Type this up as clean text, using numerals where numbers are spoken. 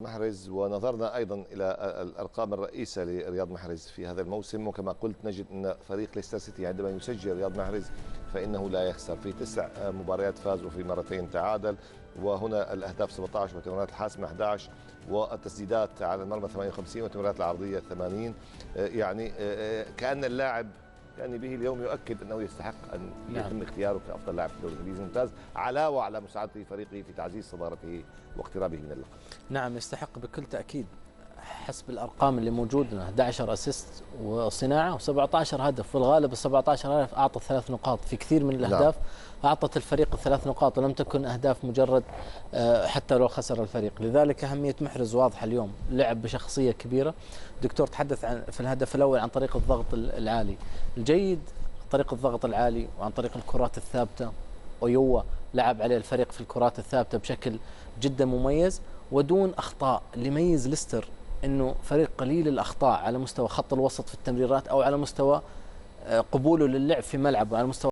محرز، ونظرنا أيضا إلى الأرقام الرئيسة لرياض محرز في هذا الموسم، وكما قلت نجد أن فريق ليستر سيتي عندما يسجل رياض محرز فإنه لا يخسر. في 9 مباريات فاز وفي مرتين تعادل، وهنا الأهداف 17 والتمريرات الحاسمة 11 والتسديدات على المرمى 58 والتمريرات العرضية 80. يعني كأن اللاعب يعني به اليوم يؤكد أنه يستحق أن يتم اختياره كأفضل لاعب في الدوري الإنجليزي الممتاز، علاوة على مساعدة فريقه في تعزيز صدارته واقترابه من اللقب. نعم يستحق بكل تأكيد حسب الأرقام اللي موجودة، 11 أسيست وصناعة و17 هدف، والغالب ال 17 هدف أعطت 3 نقاط في كثير من الأهداف. أعطت الفريق ال3 نقاط ولم تكن أهداف مجرد حتى لو خسر الفريق. لذلك أهمية محرز واضحة اليوم، لعب بشخصية كبيرة. دكتور تحدث عن في الهدف الأول عن طريق الضغط العالي الجيد، طريق الضغط العالي وعن طريق الكرات الثابتة. أيوة لعب عليه الفريق في الكرات الثابتة بشكل جدا مميز ودون أخطاء. اللي يميز ليستر انه فريق قليل الاخطاء على مستوى خط الوسط في التمريرات او على مستوى قبوله للعب في ملعب وعلى مستوى